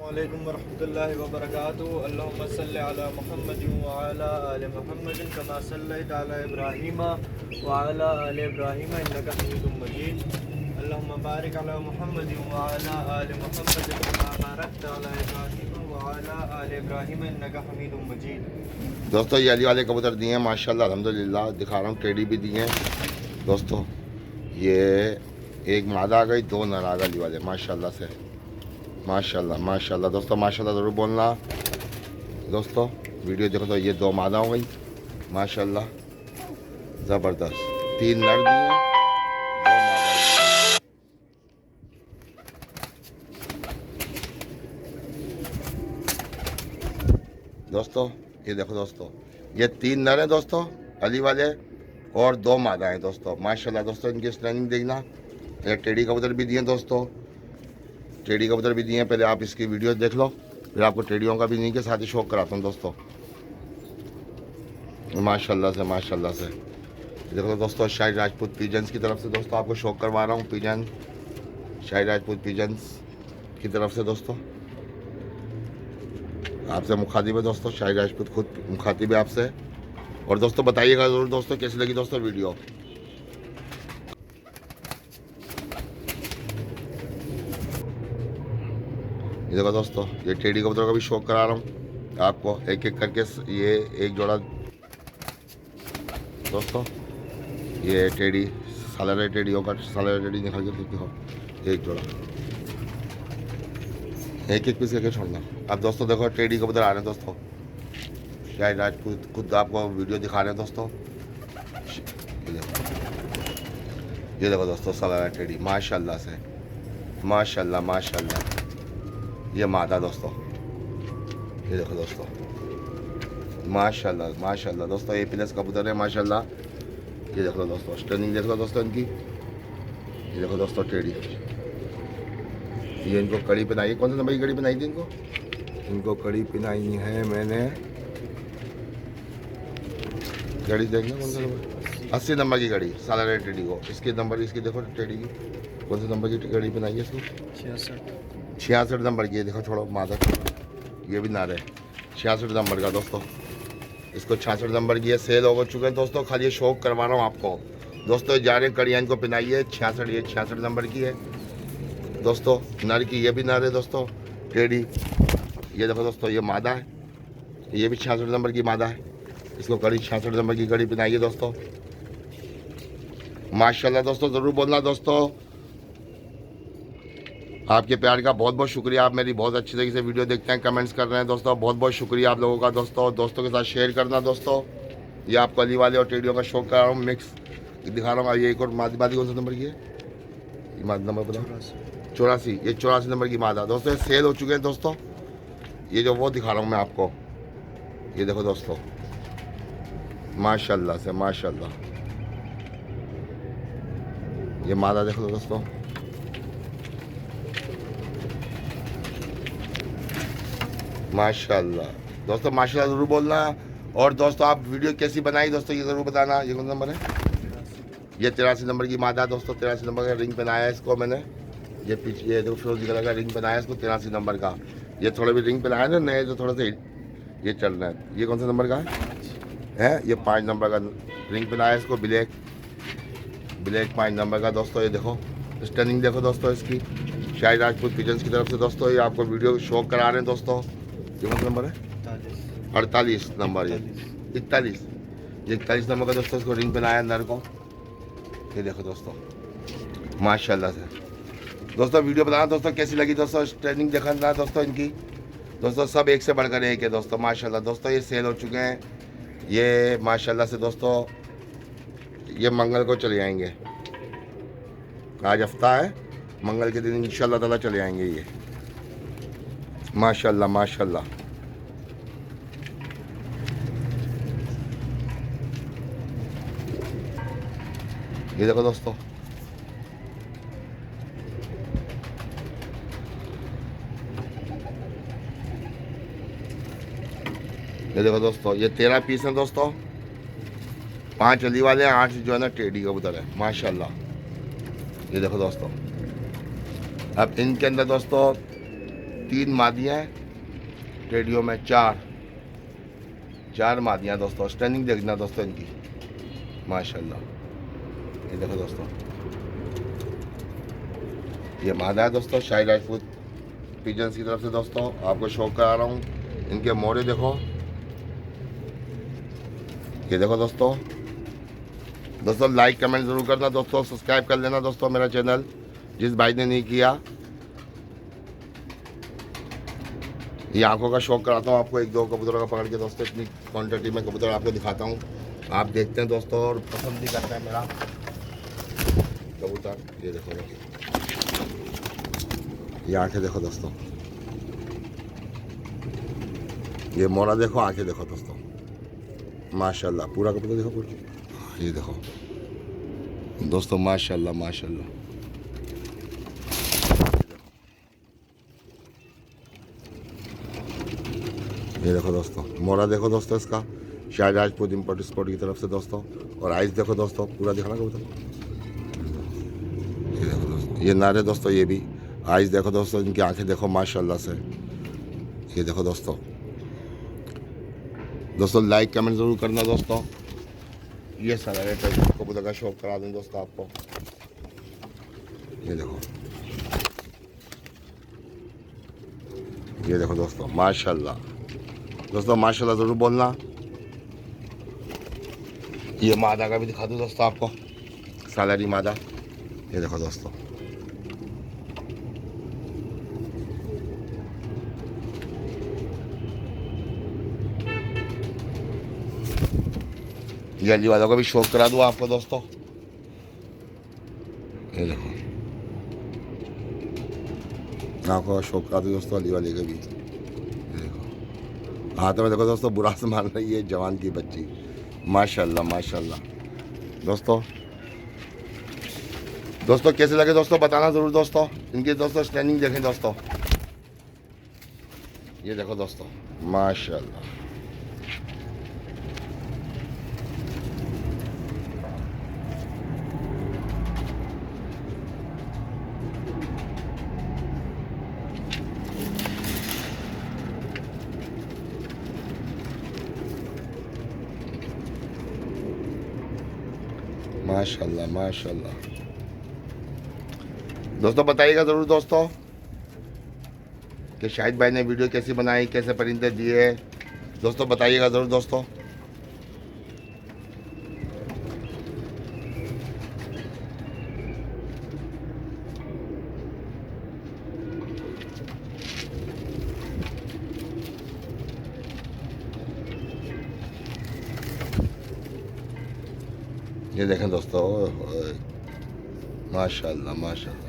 वालेकुम वरहमतुल्लाहि वबरकातुहू। अल्लाहुम्मा सल्लि अला मुहम्मदिन व अला आलि मुहम्मदिन कमा सल्लैता अला इब्राहीम व अला आलि इब्राहीम इन्नका हमीदुम मजीद। अल्लाहुम्मा बारिक अला मुहम्मदिन व अला आलि मुहम्मदिन कमा बारकता अला इब्राहीम व अला आलि इब्राहीम इन्नका हमीदुम मजीद। दोस्तों ये अली वाले कबूतर दिए हैं माशाल्लाह अल्हम्दुलिल्लाह। दिखा रहा हूँ टेडी भी दिए हैं दोस्तों। ये एक मादा आ गई, दो नर आ गए अली वाले माशाल्लाह से। माशाल्लाह माशाल्लाह दोस्तों, माशाल्लाह ज़रूर बोलना दोस्तों। वीडियो देखो तो ये दो मादा हो गई माशाल्लाह, ज़बरदस्त। तीन नर दिए हैं, दो मादा। दोस्तों ये देखो दोस्तों, ये तीन नर हैं दोस्तों अली वाले और दो मादा हैं दोस्तों माशाल्लाह। दोस्तों इनकी स्टैंडिंग देखना। ये टेडी कबूतर भी दिए दोस्तों, टेडी कबूतर भी दिए हैं। पहले आप इसकी वीडियो देख लो, फिर आपको टेडियों का भी नहीं के साथ ही शौक कराता हूँ दोस्तों माशाल्लाह से। माशाल्लाह से देखो दोस्तों, शाही राजपूत पिजन्स की तरफ से दोस्तों आपको शौक करवा रहा हूँ। पिजन शाही राजपूत पिजन्स की तरफ से दोस्तों आपसे मुखातिब है दोस्तों। शाही राजपूत खुद मुखातिब है आपसे। और दोस्तों बताइएगा ज़रूर दोस्तों कैसी लगी दोस्तों वीडियो। ये देखो दोस्तों, ये टेडी कबूतर का भी शौक करा रहा हूँ आपको एक एक करके। ये एक जोड़ा दोस्तों, ये टेडी सालारे टेडियों का सालारे टेडी निकाल के दिखाओ। एक जोड़ा एक एक पीस करके छोड़ना। अब दोस्तों देखो टेडी कबूतर आ रहे हैं दोस्तों। शायद राजपूत खुद आपको वीडियो दिखा रहे हैं दोस्तों। ये देखो दोस्तों सालारा टेडी माशाल्लाह से। माशाल्लाह माशाल्लाह ये मादा दोस्तों। ये देखो दोस्तों माशाल्लाह माशाल्लाह दोस्तों, ए प्लस कबूतर है माशाल्लाह। ये देखो दोस्तों स्टनिंग देख लो दोस्तों इनकी। ये देखो दोस्तों टेडी, ये इनको कड़ी पहनाई है। कौन सा नंबर की कड़ी पहनाई थी इनको? इनको कड़ी पहनाई है मैंने, कड़ी देखना कौन सा नंबर, 80 नंबर की कड़ी सालारा टेडी को। इसके नंबर इसकी देखो टेडी की कौन सा नंबर की कड़ी पहनाई है इसको? 66 नंबर की है। देखो छोड़ो मादा, ये भी नारे 66 नंबर का दोस्तों। इसको 66 नंबर की है। सेल हो चुके हैं दोस्तों, खाली ये शौक करवा रहा हूँ आपको दोस्तों। जा रहे कड़ियाँ इनको पहनाई है 66, ये 66 नंबर की है दोस्तों। नर की ये भी नर है दोस्तों टेडी। ये देखो दोस्तों ये मादा है, ये भी 66 नंबर की मादा है। इसको कड़ी 66 नंबर की कड़ी पहनाई है दोस्तों माशाल्लाह। दोस्तों ज़रूर बोलना दोस्तों। आपके प्यार का बहुत बहुत शुक्रिया। आप मेरी बहुत अच्छी तरीके से वीडियो देखते हैं, कमेंट्स कर रहे हैं दोस्तों। बहुत बहुत शुक्रिया आप लोगों का दोस्तों। दोस्तों के साथ शेयर करना दोस्तों। ये आपको अली वाले और टेडियों का शौक कर रहा हूँ, मिक्स दिखा रहा हूँ। ये एक और मादी कौन सा नंबर की है? ये मादी नंबर बताओ। 84, ये 84 नंबर की मादा दोस्तों। ये सेल हो चुके हैं दोस्तों। ये जो वो दिखा रहा हूँ मैं आपको, ये देखो दोस्तों माशाल्लाह से माशाल्लाह। ये मादा देखो दोस्तों माशाल्लाह। दोस्तों माशाल्लाह ज़रूर बोलना। और दोस्तों आप वीडियो कैसी बनाई दोस्तों ये ज़रूर बताना। ये कौन सा नंबर है? ये 83 नंबर की मादा दोस्तों। 83 नंबर का रिंग पहनाया है इसको मैंने। ये पीछे ये देखो फिरोजी कलर का रिंग पहनाया है इसको 83 नंबर का। ये थोड़ा भी रिंग पहनाया ना नए, तो थोड़ा सा ये चल रहा है। ये कौन सा नंबर का है? ये 5 नंबर का रिंग पहनाया है इसको, ब्लैक 5 नंबर का दोस्तों। ये देखो स्टनिंग देखो दोस्तों इसकी। शाही राजपूत पिजन्स की तरफ से दोस्तों ये आपको वीडियो शौक करा रहे हैं दोस्तों। ये कौन सा नंबर है? 48 नंबर। ये 41, ये 41 नंबर का दोस्तों इसको रिंग पहनाया नर को। ये देखो दोस्तों माशाल्लाह से। दोस्तों वीडियो बताना दोस्तों कैसी लगी दोस्तों। ट्रेनिंग देखना दोस्तों इनकी दोस्तों, सब एक से बढ़कर एक है दोस्तों माशाल्लाह। दोस्तों ये सेल हो चुके हैं ये माशाल्लाह से दोस्तों। ये मंगल को चले आएंगे, आज हफ्ता है, मंगल के दिन इंशाल्लाह ताला चले आएंगे ये माशाल्लाह माशाल्लाह। ये देखो दोस्तों ये देखो दोस्तों, ये 13 पीस हैं दोस्तों। 5 अली वाले हैं, 8 जो है ना टेडी कबूतर है माशाल्लाह। ये देखो दोस्तों, अब इनके अंदर दोस्तों 3 मादियाँ हैं, टेडियों में 4 मादियाँ दोस्तों। स्टैंडिंग देखना दोस्तों इनकी, माशाल्लाह। ये देखो दोस्तों, ये मादा है दोस्तों शाही राजपूत पिजन्स की तरफ से दोस्तों। आपको शौक करा रहा हूँ, इनके मोरे देखो। ये देखो दोस्तों, लाइक कमेंट ज़रूर करना दोस्तों, सब्सक्राइब कर लेना दोस्तों मेरा चैनल, जिस भाई ने नहीं किया। ये आंखों का शौक कराता हूँ आपको, 1-2 कबूतरों का पकड़ के दोस्तों। इतनी क्वान्टिटी में कबूतर आपको दिखाता हूँ, आप देखते हैं दोस्तों और पसंद भी करते हैं मेरा कबूतर। ये देखो दोस्तों, ये आंखें देखो दोस्तों, ये मोरा देखो, आंखें देखो दोस्तों, माशाल्लाह। पूरा कबूतर देखो पूरा, ये देखो दोस्तों, माशाल्लाह माशाल्लाह। ये देखो दोस्तों, मोरा देखो दोस्तों इसका, शायद राजपूत इम्पोर्ट एक्सपोर्ट की तरफ से दोस्तों। और आइस देखो दोस्तों, पूरा दिखाना कबूतर। ये देखो दोस्तों, ये नारे दोस्तों, ये भी आइस देखो दोस्तों, इनकी आंखें देखो माशाल्लाह से। ये देखो दोस्तों, लाइक कमेंट ज़रूर करना दोस्तों। ये सारा रेट कबूतर का शौक करा दूँ दोस्तों आपको। ये देखो दोस्तों, माशाल्लाह दोस्तों, माशाल्लाह ज़रूर बोलना। ये मादा का भी दिखा दूँ दोस्तों आपको, सालारी मादा। ये देखो दोस्तों, ये अली वालों का भी शौक करा दूँ आपको दोस्तों। ये देखो, आंखों का शौक करा दूँ दोस्तों अली वाले का भी। ये देखो, हाथ में देखो दोस्तों, बुरा से मान रही है जवान की बच्ची, माशाल्लाह माशाल्लाह। दोस्तों कैसे लगे दोस्तों बताना ज़रूर दोस्तों। इनकी दोस्तों स्टैंडिंग देखें दोस्तों, ये देखो दोस्तों, माशाल्लाह। माशाल्लाह माशाल्लाह। दोस्तों बताइएगा ज़रूर दोस्तों कि शाहिद भाई ने वीडियो कैसी बनाई, कैसे परिंदे दिए दोस्तों, बताइएगा ज़रूर दोस्तों। ये देखें दोस्तों, माशाल्लाह माशाल्लाह।